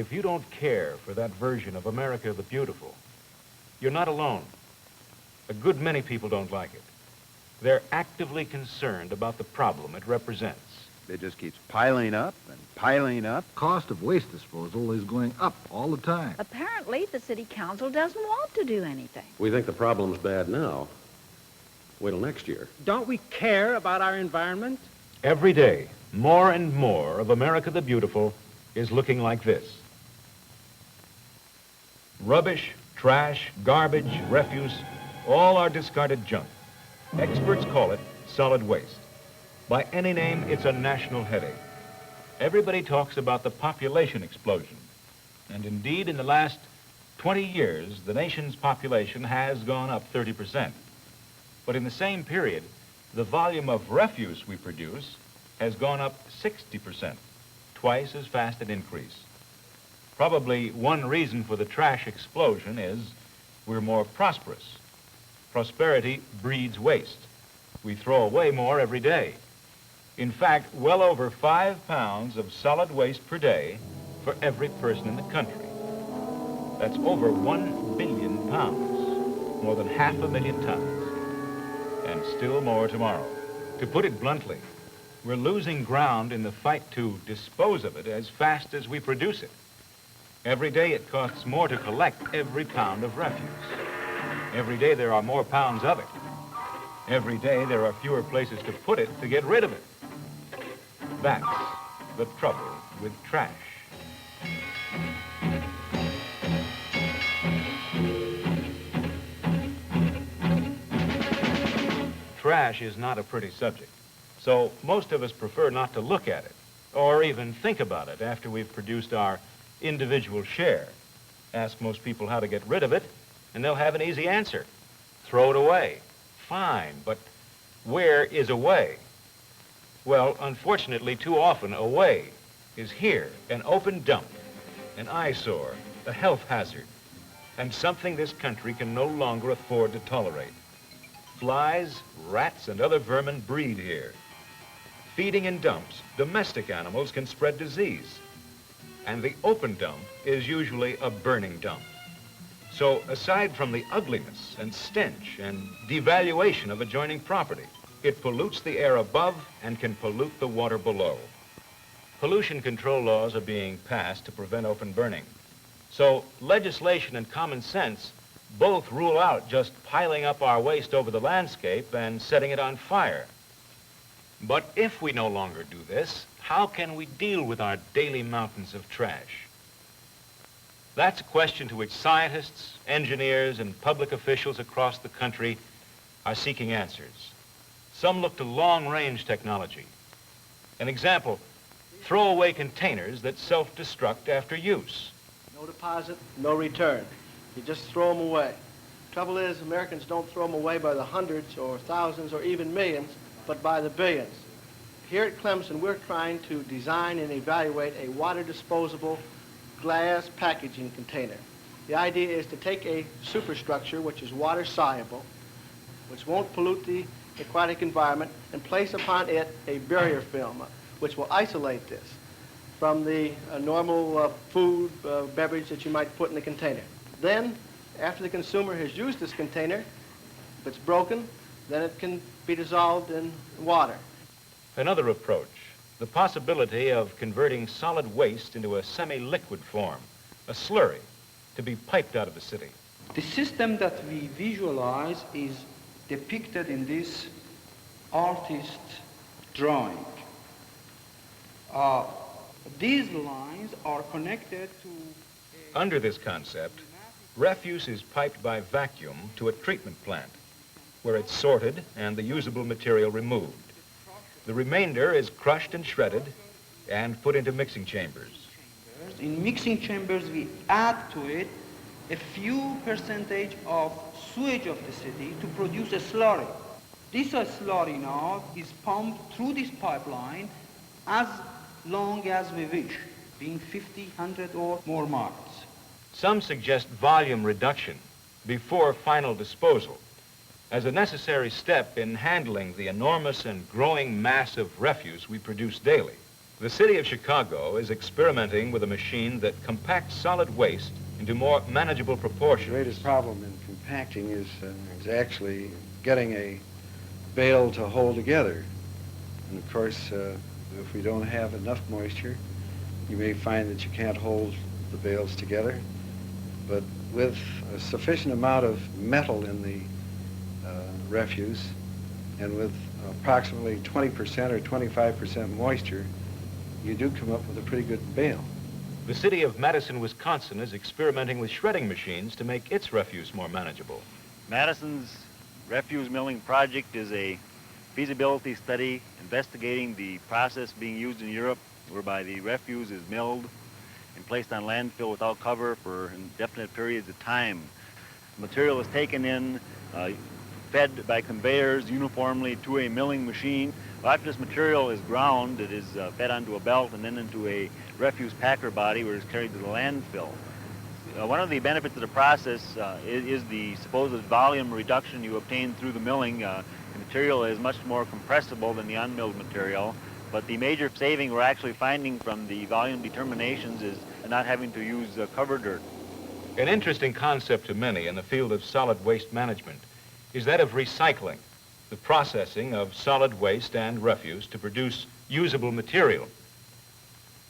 If you don't care for that version of America the Beautiful, you're not alone. A good many people don't like it. They're actively concerned about the problem it represents. It just keeps piling up and piling up. Cost of waste disposal is going up all the time. Apparently, the city council doesn't want to do anything. We think the problem's bad now. Wait till next year. Don't we care about our environment? Every day, more and more of America the Beautiful is looking like this. Rubbish, trash, garbage, refuse, all are discarded junk. Experts call it solid waste. By any name, it's a national headache. Everybody talks about the population explosion. And indeed, in the last 20 years, the nation's population has gone up 30%. But in the same period, the volume of refuse we produce has gone up 60%, twice as fast an increase. Probably one reason for the trash explosion is we're more prosperous. Prosperity breeds waste. We throw away more every day. In fact, well over 5 pounds of solid waste per day for every person in the country. That's over 1 billion pounds, more than 500,000 tons, and still more tomorrow. To put it bluntly, we're losing ground in the fight to dispose of it as fast as we produce it. Every day it costs more to collect every pound of refuse. Every day there are more pounds of it. Every day there are fewer places to put it to get rid of it. That's the trouble with trash. Trash is not a pretty subject, so most of us prefer not to look at it or even think about it after we've produced our individual share. Ask most people how to get rid of it, and they'll have an easy answer. Throw it away. Fine, but where is away? Well, unfortunately, too often, away is here, an open dump, an eyesore, a health hazard, and something this country can no longer afford to tolerate. Flies, rats, and other vermin breed here. Feeding in dumps, domestic animals can spread disease. And the open dump is usually a burning dump. So aside from the ugliness and stench and devaluation of adjoining property, it pollutes the air above and can pollute the water below. Pollution control laws are being passed to prevent open burning. So legislation and common sense both rule out just piling up our waste over the landscape and setting it on fire. But if we no longer do this, how can we deal with our daily mountains of trash? That's a question to which scientists, engineers, and public officials across the country are seeking answers. Some look to long-range technology. An example, throwaway containers that self-destruct after use. No deposit, no return. You just throw them away. Trouble is, Americans don't throw them away by the hundreds or thousands or even millions, but by the billions. Here at Clemson, we're trying to design and evaluate a water-disposable glass packaging container. The idea is to take a superstructure which is water-soluble, which won't pollute the aquatic environment, and place upon it a barrier film, which will isolate this from the normal food, beverage that you might put in the container. Then, after the consumer has used this container, if it's broken, then it can be dissolved in water. Another approach, the possibility of converting solid waste into a semi-liquid form, a slurry, to be piped out of the city. The system that we visualize is depicted in this artist's drawing. These lines are connected to... Under this concept, refuse is piped by vacuum to a treatment plant, where it's sorted and the usable material removed. The remainder is crushed and shredded and put into mixing chambers. In mixing chambers, we add to it a few percentage of sewage of the city to produce a slurry. This slurry now is pumped through this pipeline as long as we wish, being 50, 100 or more miles. Some suggest volume reduction before final disposal as a necessary step in handling the enormous and growing mass of refuse we produce daily. The city of Chicago is experimenting with a machine that compacts solid waste into more manageable The proportions. greatest problem in compacting is actually getting a bale to hold together. And of course, if we don't have enough moisture, you may find that you can't hold the bales together. But with a sufficient amount of metal in the refuse, and with approximately 20% or 25% moisture, you do come up with a pretty good bale. The city of Madison, Wisconsin is experimenting with shredding machines to make its refuse more manageable. Madison's refuse milling project is a feasibility study investigating the process being used in Europe whereby the refuse is milled and placed on landfill without cover for indefinite periods of time. The material is taken in, fed by conveyors uniformly to a milling machine. After this material is ground, it is fed onto a belt and then into a refuse packer body where it is carried to the landfill. One of the benefits of the process is the supposed volume reduction you obtain through the milling. The material is much more compressible than the unmilled material, but the major saving we're actually finding from the volume determinations is not having to use cover dirt. An interesting concept to many in the field of solid waste management is that of recycling, the processing of solid waste and refuse to produce usable material.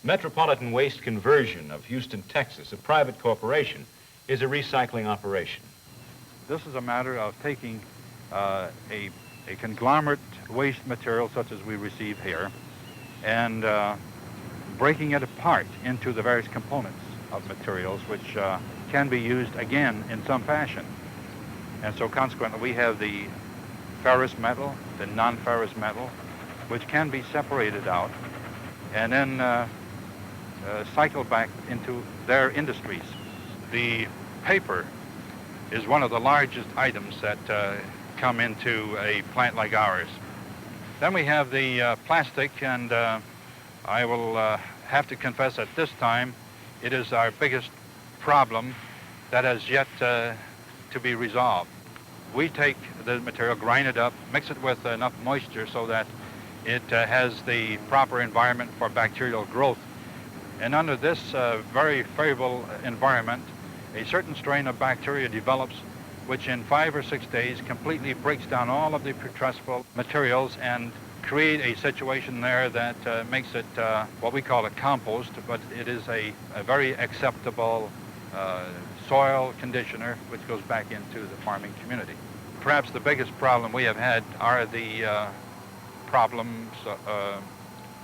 Metropolitan Waste Conversion of Houston, Texas, a private corporation, is a recycling operation. This is a matter of taking a conglomerate waste material such as we receive here and breaking it apart into the various components of materials which can be used again in some fashion. And so consequently we have the ferrous metal, the non-ferrous metal, which can be separated out and then cycled back into their industries. The paper is one of the largest items that come into a plant like ours. Then we have the plastic, and I will have to confess at this time it is our biggest problem that has yet to be resolved. We take the material, grind it up, mix it with enough moisture so that it has the proper environment for bacterial growth. And under this very favorable environment, a certain strain of bacteria develops which in 5 or 6 days completely breaks down all of the putrescible materials and create a situation there that makes it what we call a compost, but it is a very acceptable soil conditioner which goes back into the farming community. Perhaps the biggest problem we have had are the problems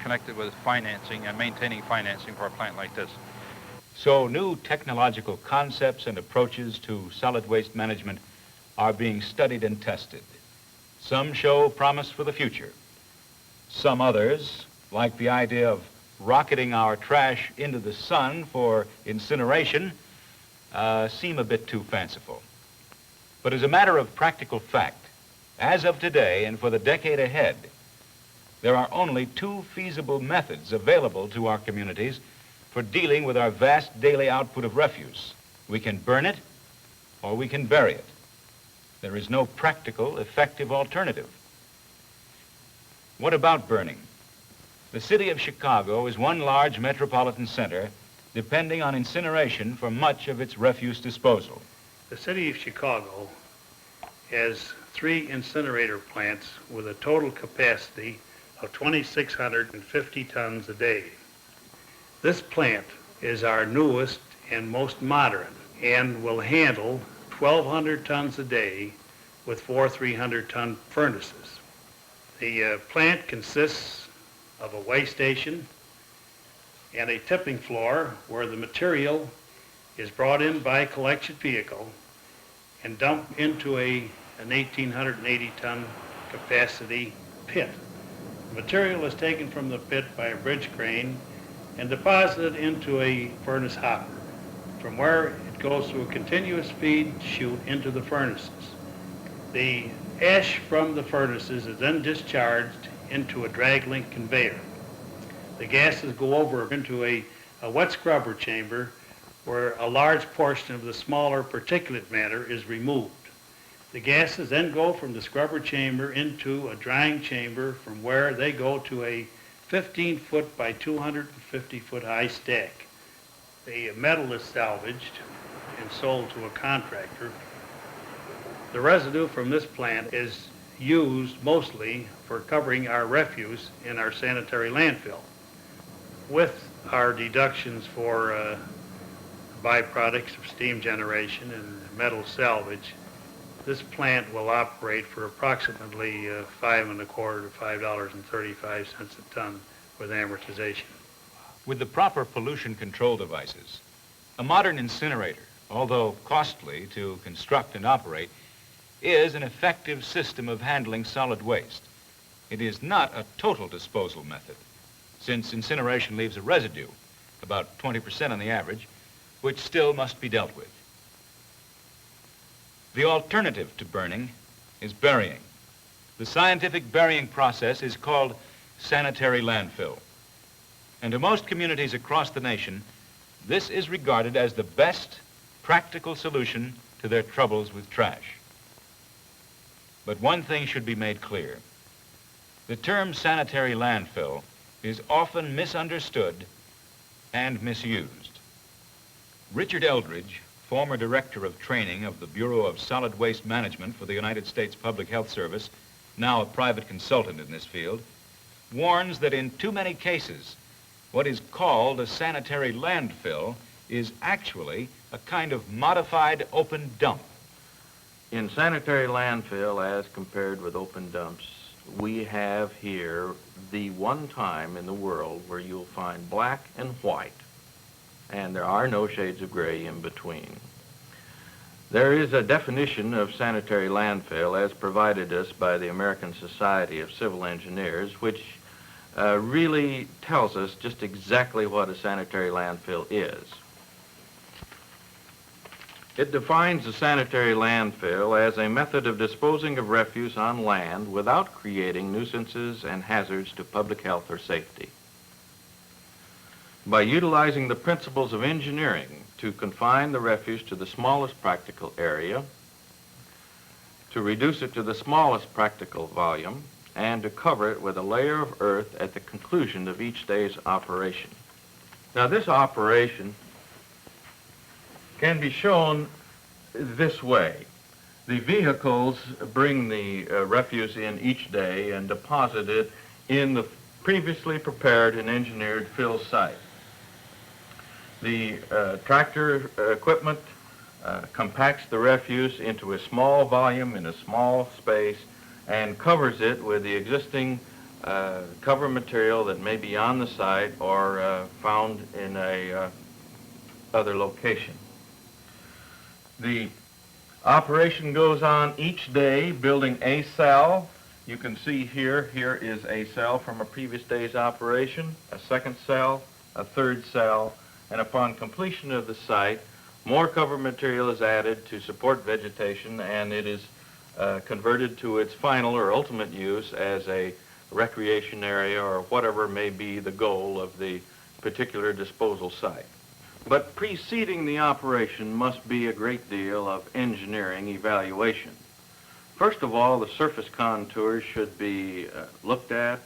connected with financing and maintaining financing for a plant like this. So new technological concepts and approaches to solid waste management are being studied and tested. Some show promise for the future. Some others, like the idea of rocketing our trash into the sun for incineration, seem a bit too fanciful. But as a matter of practical fact, as of today and for the decade ahead, there are only 2 feasible methods available to our communities for dealing with our vast daily output of refuse. We can burn it or we can bury it. There is no practical, effective alternative. What about burning? The city of Chicago is one large metropolitan center depending on incineration for much of its refuse disposal. The city of Chicago has 3 incinerator plants with a total capacity of 2,650 tons a day. This plant is our newest and most modern and will handle 1,200 tons a day with 4 300-ton furnaces. The plant consists of a weigh station and a tipping floor where the material is brought in by a collection vehicle and dumped into an 1,880-ton capacity pit. The material is taken from the pit by a bridge crane and deposited into a furnace hopper, from where it goes through a continuous feed chute into the furnaces. The ash from the furnaces is then discharged into a drag link conveyor. The gases go over into a wet scrubber chamber where a large portion of the smaller particulate matter is removed. The gases then go from the scrubber chamber into a drying chamber, from where they go to a 15-foot by 250-foot high stack. The metal is salvaged and sold to a contractor. The residue from this plant is used mostly for covering our refuse in our sanitary landfill. With our deductions for byproducts of steam generation and metal salvage, this plant will operate for approximately $5.25 to $5.35 a ton with amortization. With the proper pollution control devices, a modern incinerator, although costly to construct and operate, is an effective system of handling solid waste. It is not a total disposal method, since incineration leaves a residue, about 20% on the average, which still must be dealt with. The alternative to burning is burying. The scientific burying process is called sanitary landfill. And to most communities across the nation, this is regarded as the best practical solution to their troubles with trash. But one thing should be made clear. The term sanitary landfill is often misunderstood and misused. Richard Eldredge, former director of training of the Bureau of Solid Waste Management for the United States Public Health Service, now a private consultant in this field, warns that in too many cases, what is called a sanitary landfill is actually a kind of modified open dump. In sanitary landfill, as compared with open dumps, we have here the one time in the world where you'll find black and white, and there are no shades of gray in between. There is a definition of sanitary landfill as provided us by the American Society of Civil Engineers, which really tells us just exactly what a sanitary landfill is. It defines a sanitary landfill as a method of disposing of refuse on land without creating nuisances and hazards to public health or safety. By utilizing the principles of engineering to confine the refuse to the smallest practical area, to reduce it to the smallest practical volume, and to cover it with a layer of earth at the conclusion of each day's operation. Now, this operation can be shown this way. The vehicles bring the refuse in each day and deposit it in the previously prepared and engineered fill site. The tractor equipment compacts the refuse into a small volume in a small space and covers it with the existing cover material that may be on the site or found in a other location. The operation goes on each day, building a cell. You can see here is a cell from a previous day's operation, a second cell, a third cell, and upon completion of the site, more cover material is added to support vegetation, and it is converted to its final or ultimate use as a recreation area or whatever may be the goal of the particular disposal site. But preceding the operation must be a great deal of engineering evaluation. First of all, the surface contours should be looked at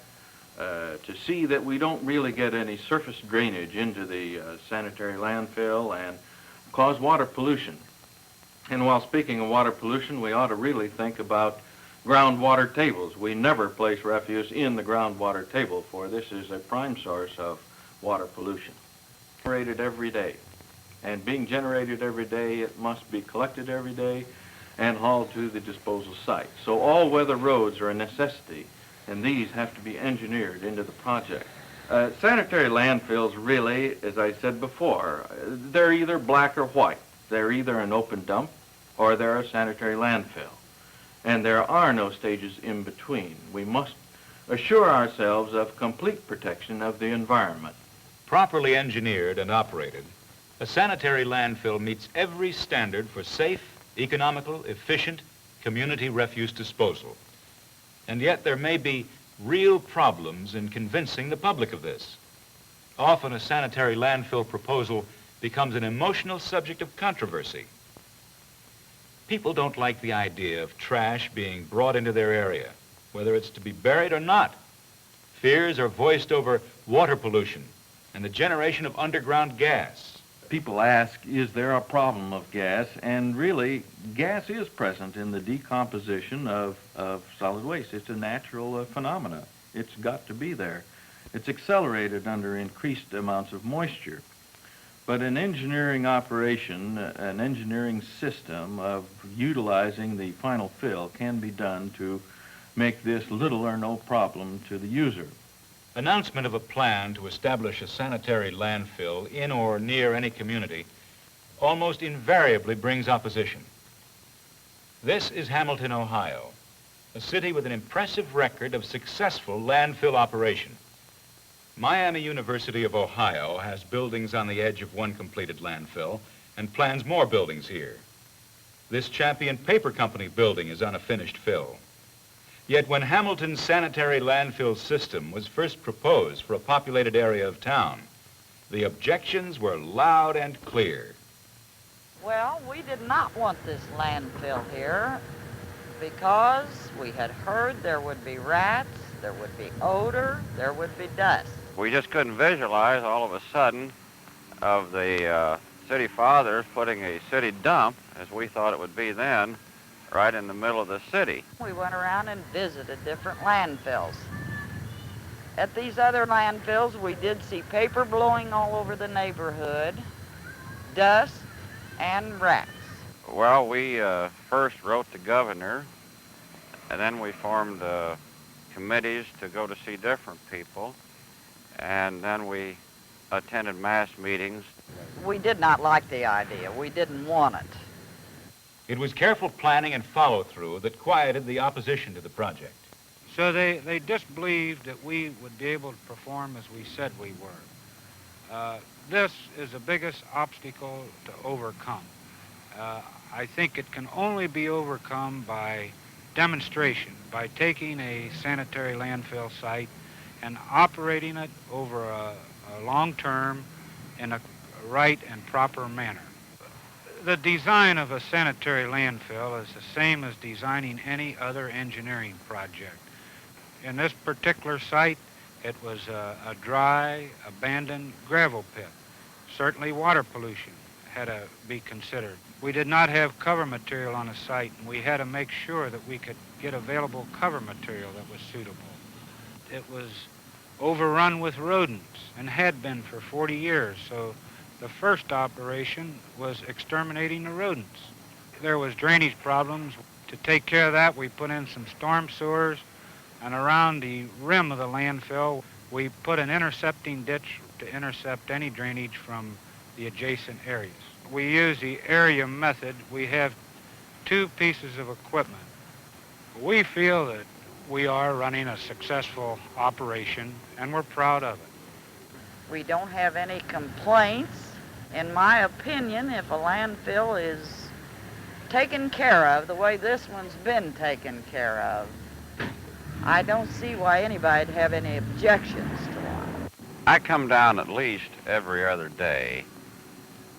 to see that we don't really get any surface drainage into the sanitary landfill and cause water pollution. And while speaking of water pollution, we ought to really think about groundwater tables. We never place refuse in the groundwater table, for this is a prime source of water pollution. Generated every day. And being generated every day, it must be collected every day and hauled to the disposal site. So all weather roads are a necessity, and these have to be engineered into the project. Sanitary landfills really, as I said before, they're either black or white. They're either an open dump or they're a sanitary landfill. And there are no stages in between. We must assure ourselves of complete protection of the environment. Properly engineered and operated, a sanitary landfill meets every standard for safe, economical, efficient community refuse disposal. And yet there may be real problems in convincing the public of this. Often a sanitary landfill proposal becomes an emotional subject of controversy. People don't like the idea of trash being brought into their area, whether it's to be buried or not. Fears are voiced over water pollution and the generation of underground gas. People ask, is there a problem of gas? And really, gas is present in the decomposition of solid waste. It's a natural phenomena. It's got to be there. It's accelerated under increased amounts of moisture. But an engineering operation, an engineering system of utilizing the final fill can be done to make this little or no problem to the user. Announcement of a plan to establish a sanitary landfill in or near any community almost invariably brings opposition. This is Hamilton, Ohio, a city with an impressive record of successful landfill operation. Miami University of Ohio has buildings on the edge of one completed landfill and plans more buildings here. This Champion Paper Company building is on a finished fill. Yet when Hamilton's sanitary landfill system was first proposed for a populated area of town, the objections were loud and clear. Well, we did not want this landfill here because we had heard there would be rats, there would be odor, there would be dust. We just couldn't visualize all of a sudden of the city fathers putting a city dump, as we thought it would be then, right in the middle of the city. We went around and visited different landfills. At these other landfills, we did see paper blowing all over the neighborhood, dust, and rats. Well, we first wrote the governor, and then we formed committees to go to see different people, and then we attended mass meetings. We did not like the idea. We didn't want it. It was careful planning and follow-through that quieted the opposition to the project. So they disbelieved that we would be able to perform as we said we were. This is the biggest obstacle to overcome. I think it can only be overcome by demonstration, by taking a sanitary landfill site and operating it over a long term in a right and proper manner. The design of a sanitary landfill is the same as designing any other engineering project. In this particular site, it was a dry, abandoned gravel pit. Certainly water pollution had to be considered. We did not have cover material on the site, and we had to make sure that we could get available cover material that was suitable. It was overrun with rodents and had been for 40 years, so the first operation was exterminating the rodents. There was drainage problems. To take care of that, we put in some storm sewers, and around the rim of the landfill, we put an intercepting ditch to intercept any drainage from the adjacent areas. We use the area method. We have two pieces of equipment. We feel that we are running a successful operation, and we're proud of it. We don't have any complaints. In my opinion, if a landfill is taken care of the way this one's been taken care of, I don't see why anybody'd have any objections to one. I come down at least every other day.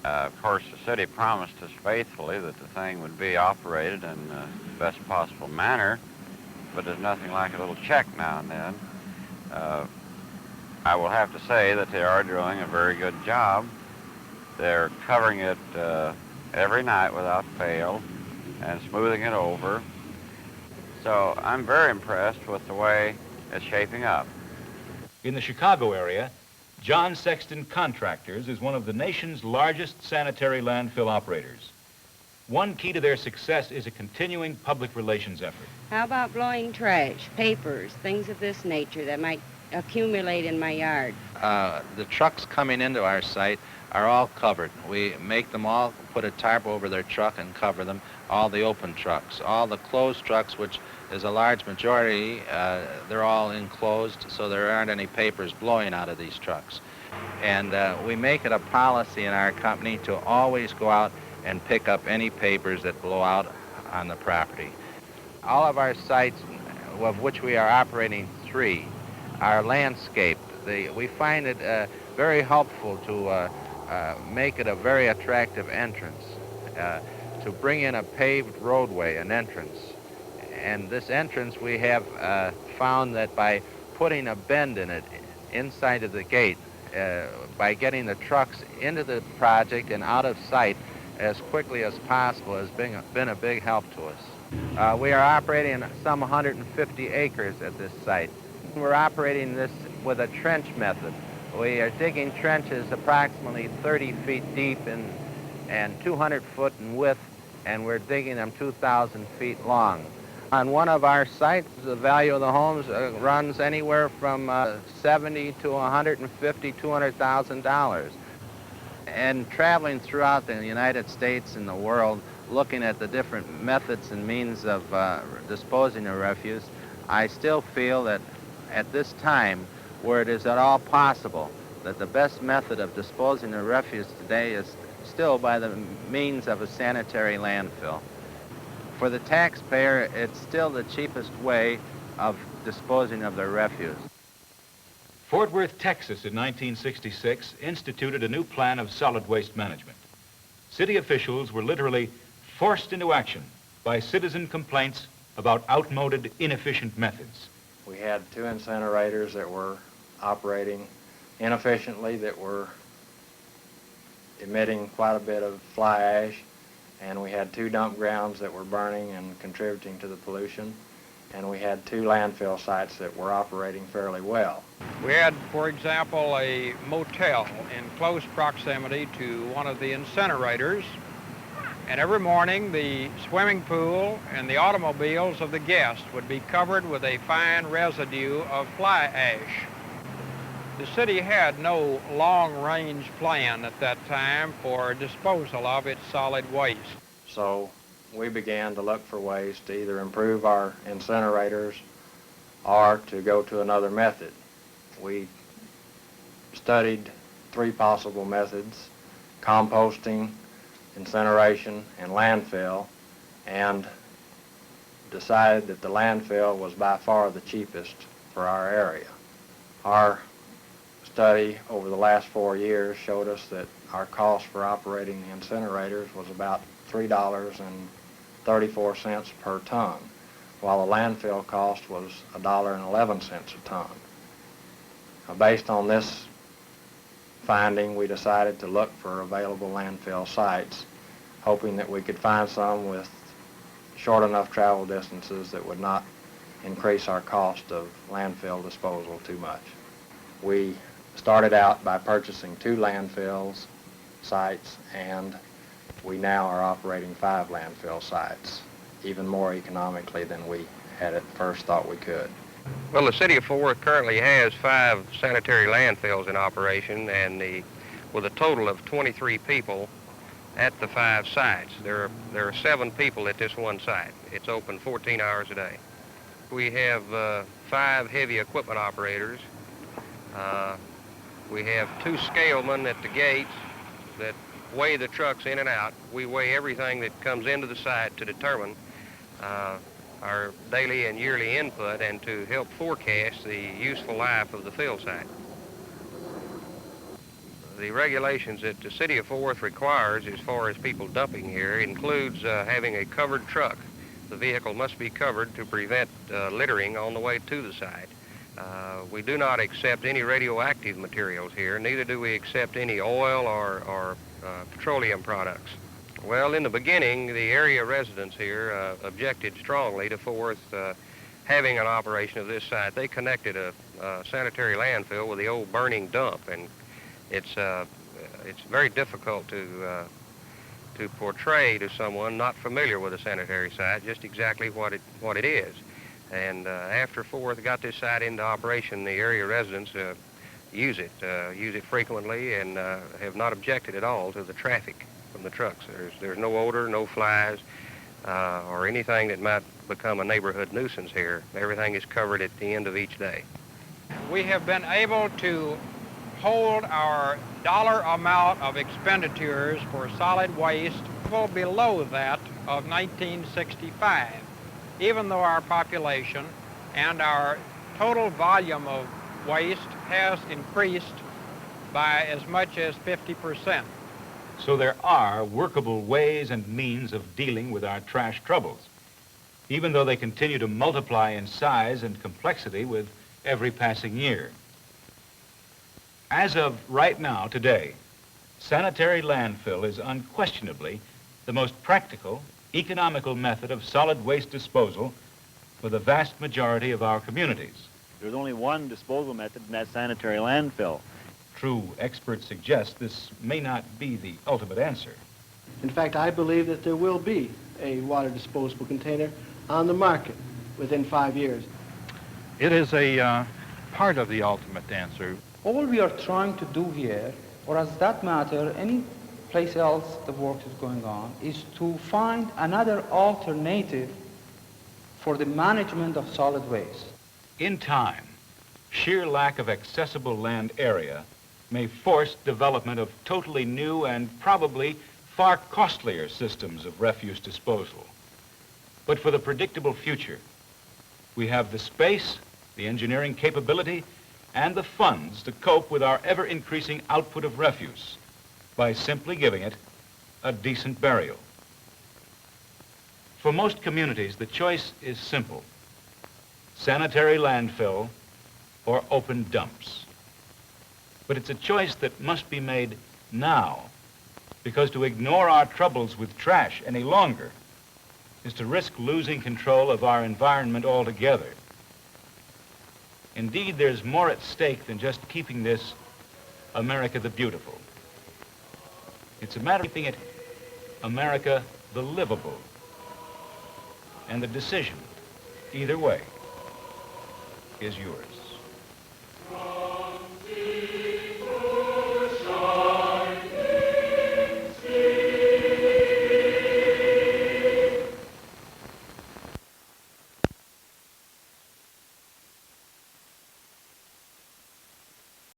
Of course, the city promised us faithfully that the thing would be operated in the best possible manner, but there's nothing like a little check now and then. I will have to say that they are doing a very good job. They're covering it every night without fail and smoothing it over. So I'm very impressed with the way it's shaping up. In the Chicago area, John Sexton Contractors is one of the nation's largest sanitary landfill operators. One key to their success is a continuing public relations effort. How about blowing trash, papers, things of this nature that might accumulate in my yard? The trucks coming into our site are all covered. We make them all put a tarp over their truck and cover them, all the open trucks. All the closed trucks, which is a large majority, they're all enclosed, so there aren't any papers blowing out of these trucks. And we make it a policy in our company to always go out and pick up any papers that blow out on the property. All of our sites, of which we are operating 3, are landscaped. We find it very helpful to make it a very attractive entrance, to bring in a paved roadway, an entrance. And this entrance we have found that by putting a bend in it inside of the gate by getting the trucks into the project and out of sight as quickly as possible has been a big help to us. We are operating some 150 acres at this site. We're operating this with a trench method. We are digging trenches approximately 30 feet deep and 200 foot in width, and we're digging them 2,000 feet long. On one of our sites, the value of the homes runs anywhere from $70 to $150, $200,000. And traveling throughout the United States and the world, looking at the different methods and means of disposing of refuse, I still feel that at this time, where it is at all possible, that the best method of disposing of refuse today is still by the means of a sanitary landfill. For the taxpayer, it's still the cheapest way of disposing of their refuse. Fort Worth, Texas in 1966 instituted a new plan of solid waste management. City officials were literally forced into action by citizen complaints about outmoded, inefficient methods. We had 2 incinerators that were operating inefficiently, that were emitting quite a bit of fly ash, and we had 2 dump grounds that were burning and contributing to the pollution, and we had 2 landfill sites that were operating fairly well. We had, for example, a motel in close proximity to one of the incinerators, and every morning the swimming pool and the automobiles of the guests would be covered with a fine residue of fly ash. The city had no long-range plan at that time for disposal of its solid waste. So we began to look for ways to either improve our incinerators or to go to another method. We studied 3 possible methods: composting, incineration, and landfill, and decided that the landfill was by far the cheapest for our area. Our study over the last 4 years showed us that our cost for operating the incinerators was about $3.34 per ton, while the landfill cost was $1.11 a ton. Based on this finding, we decided to look for available landfill sites, hoping that we could find some with short enough travel distances that would not increase our cost of landfill disposal too much. We started out by purchasing 2 landfills sites, and we now are operating 5 landfill sites, even more economically than we had at first thought we could. Well, the city of Fort Worth currently has 5 sanitary landfills in operation, and with a total of 23 people at the 5 sites. There are 7 people at this one site. It's open 14 hours a day. We have 5 heavy equipment operators. We have 2 scalemen at the gates that weigh the trucks in and out. We weigh everything that comes into the site to determine our daily and yearly input and to help forecast the useful life of the fill site. The regulations that the city of Fort Worth requires as far as people dumping here includes having a covered truck. The vehicle must be covered to prevent littering on the way to the site. We do not accept any radioactive materials here, neither do we accept any oil or petroleum products. Well, in the beginning, the area residents here objected strongly to Fort Worth having an operation of this site. They connected a sanitary landfill with the old burning dump, and it's very difficult to portray to someone not familiar with a sanitary site just exactly what it is. And after Fort Worth got this site into operation, the area residents use it frequently, and have not objected at all to the traffic from the trucks. There's no odor, no flies, or anything that might become a neighborhood nuisance here. Everything is covered at the end of each day. We have been able to hold our dollar amount of expenditures for solid waste well below that of 1965, even though our population and our total volume of waste has increased by as much as 50%. So there are workable ways and means of dealing with our trash troubles, even though they continue to multiply in size and complexity with every passing year. As of right now, today, sanitary landfill is unquestionably the most practical, economical method of solid waste disposal for the vast majority of our communities. There's only one disposal method, and that's sanitary landfill. True, experts suggest this may not be the ultimate answer. In fact, I believe that there will be a water disposable container on the market within 5 years. It is a part of the ultimate answer. All we are trying to do here, or as that matter, any place else the work is going on, is to find another alternative for the management of solid waste. In time, sheer lack of accessible land area may force development of totally new and probably far costlier systems of refuse disposal. But for the predictable future, we have the space, the engineering capability, and the funds to cope with our ever-increasing output of refuse by simply giving it a decent burial. For most communities, the choice is simple: sanitary landfill or open dumps. But it's a choice that must be made now, because to ignore our troubles with trash any longer is to risk losing control of our environment altogether. Indeed, there's more at stake than just keeping this America the Beautiful. It's a matter of keeping it America the Livable. And the decision, either way, is yours.